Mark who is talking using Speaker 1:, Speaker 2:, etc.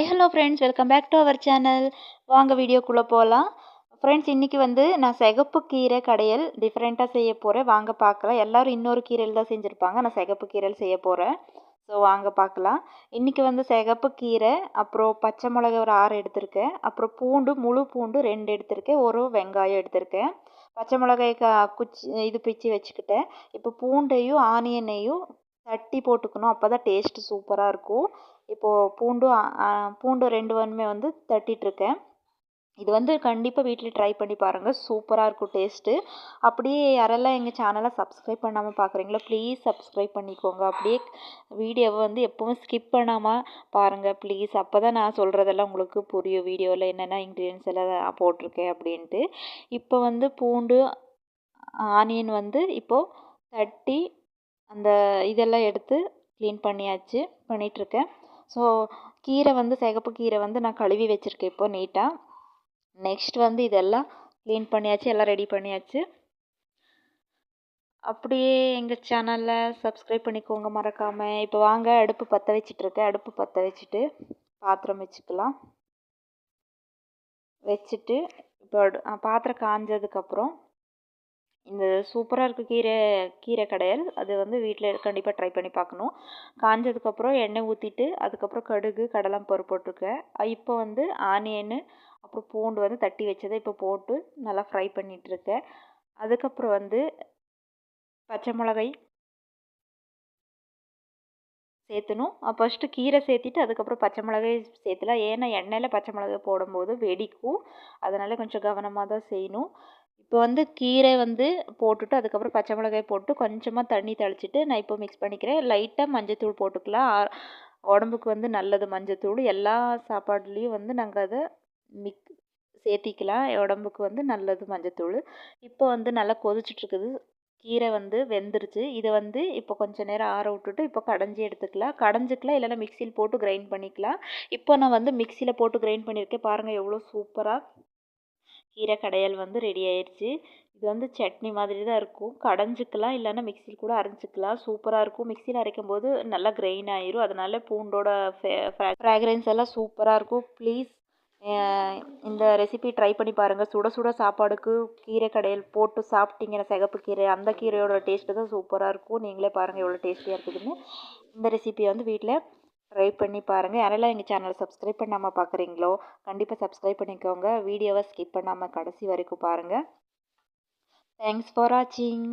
Speaker 1: Hi hello friends, welcome back to our channel. வாங்க வீடியோக்குள்ளே போகலாம். ஃப்ரெண்ட்ஸ், இன்றைக்கி வந்து நான் சிகப்பு கீரை கடையல் டிஃப்ரெண்ட்டாக செய்ய போகிறேன். வாங்க பார்க்கலாம். எல்லோரும் இன்னொரு கீரையில் தான் செஞ்சுருப்பாங்க, நான் சிகப்பு கீரையில் செய்ய போகிறேன். ஸோ வாங்க பார்க்கலாம். இன்றைக்கி வந்து சிகப்பு கீரை, அப்புறம் பச்சை மிளகாய் ஒரு 6 எடுத்திருக்கேன், அப்புறம் பூண்டு முழு பூண்டு 2 எடுத்திருக்கேன், ஒரு வெங்காயம் எடுத்திருக்கேன். பச்சை மிளகாய் பிச்சு வச்சுக்கிட்டேன். இப்போ பூண்டையும் ஆனியனையும் தட்டி போட்டுக்கணும், அப்போ தான் டேஸ்ட்டு சூப்பராக இருக்கும். இப்போது பூண்டு 2 வந்து தட்டிகிட்ருக்கேன். இது வந்து கண்டிப்பாக வீட்டில் ட்ரை பண்ணி பாருங்கள், சூப்பராக இருக்கும் டேஸ்ட்டு. அப்படியே யாரெல்லாம் எங்கள் சேனலை சப்ஸ்கிரைப் பண்ணாமல் பார்க்குறீங்களோ ப்ளீஸ் சப்ஸ்கிரைப் பண்ணிக்கோங்க. அப்படியே வீடியோவை வந்து எப்போவும் ஸ்கிப் பண்ணாமல் பாருங்கள் ப்ளீஸ். அப்போ தான் நான் சொல்கிறதெல்லாம் உங்களுக்கு புரியும், வீடியோவில் என்னென்ன இன்க்ரீடியன்ஸ் எல்லாம் போட்டிருக்கேன் அப்படின்ட்டு. இப்போ வந்து பூண்டு ஆனியன் வந்து இப்போது தட்டி அந்த இதெல்லாம் எடுத்து க்ளீன் பண்ணிகிட்ருக்கேன். ஸோ கீரை வந்து சிகப்பு கீரை வந்து நான் கழுவி வச்சுருக்கேன் இப்போ நீட்டாக. நெக்ஸ்ட் வந்து இதெல்லாம் க்ளீன் பண்ணியாச்சு, எல்லாம் ரெடி பண்ணியாச்சு. அப்படியே எங்கள் சேனலில் சப்ஸ்கிரைப் பண்ணிக்கோங்க மறக்காமல். இப்போ வாங்க அடுப்பு பற்ற வச்சிட்ருக்கேன். அடுப்பு பற்ற வச்சுட்டு பாத்திரம் வச்சுக்கலாம். வச்சுட்டு இப்போ பாத்திரம் காஞ்சதுக்கப்புறம் இந்த சூப்பராக இருக்குது கீரை கடையல். அது வந்து வீட்டில் கண்டிப்பாக ட்ரை பண்ணி பார்க்கணும். காஞ்சதுக்கப்புறம் எண்ணெய் ஊற்றிட்டு அதுக்கப்புறம் கடுகு கடலைப்பருப்பு போட்டிருக்கேன். இப்போ வந்து ஆனியனு அப்புறம் பூண்டு வந்து தட்டி வச்சதை இப்போ போட்டு நல்லா ஃப்ரை பண்ணிகிட்ருக்கேன். அதுக்கப்புறம் வந்து பச்சை மிளகாய் சேர்த்தணும். ஃபஸ்ட்டு கீரை சேர்த்திட்டு அதுக்கப்புறம் பச்சை மிளகாய் சேர்த்தலாம். ஏன்னா எண்ணெயில் பச்சை மிளகாய் போடும்போது வெடிக்கும், அதனால் கொஞ்சம் கவனமாக தான் செய்யணும். இப்போ வந்து கீரை வந்து போட்டுட்டு அதுக்கப்புறம் பச்சை மிளகாய் போட்டு கொஞ்சமாக தண்ணி தெளிச்சிட்டு நான் இப்போ மிக்ஸ் பண்ணிக்கிறேன். லைட்டாக மஞ்சத்தூள் போட்டுக்கலாம், உடம்புக்கு வந்து நல்லது மஞ்சத்தூள். எல்லா சாப்பாடுலேயும் வந்து நாங்கள் அதை சேர்த்திக்கலாம், உடம்புக்கு வந்து நல்லது மஞ்சத்தூள். இப்போ வந்து நல்லா கொதிச்சிட்ருக்குது, கீரை வந்து வெந்துருச்சு. இதை வந்து இப்போ கொஞ்சம் நேரம் ஆற விட்டுட்டு இப்போ கடைஞ்சிக்கலாம், இல்லைன்னா மிக்சியில் போட்டு கிரைண்ட் பண்ணிக்கலாம். இப்போ நான் வந்து மிக்சியில் போட்டு கிரைண்ட் பண்ணியிருக்கேன். பாருங்கள் எவ்வளோ சூப்பராக கீரை கடையல் வந்து ரெடி ஆயிடுச்சு. இது வந்து சட்னி மாதிரி தான் இருக்கும். கடைஞ்சிக்கலாம், இல்லைன்னா மிக்சியில் கூட அரைச்சிக்கலாம், சூப்பராக இருக்கும். மிக்சியில் அரைக்கும் போது நல்லா கிரைண்ட் ஆயிரும், அதனால பூண்டோட ஃப்ராக்ரன்ஸ் எல்லாம் சூப்பராக இருக்கும். ப்ளீஸ் இந்த ரெசிபி ட்ரை பண்ணி பாருங்கள். சுட சுட சாப்பாடுக்கு கீரை கடையல் போட்டு சாப்பிட்டீங்கன்னா சிகப்பு கீரை, அந்த கீரையோட டேஸ்ட்டு தான் சூப்பராக இருக்கும். நீங்களே பாருங்கள் எவ்வளோ டேஸ்டியாக இருக்குதுன்னு. இந்த ரெசிபியை வந்து வீட்டில் ட்ரை பண்ணி பாருங்கள். யாரெல்லாம் எங்கள் சேனலை சப்ஸ்கிரைப் பண்ணாமல் பார்க்குறீங்களோ கண்டிப்பாக சப்ஸ்கிரைப் பண்ணிக்கோங்க. வீடியோவை ஸ்கிப் பண்ணாமல் கடைசி வரைக்கும் பாருங்கள். தேங்க்ஸ் ஃபார் வாட்சிங்.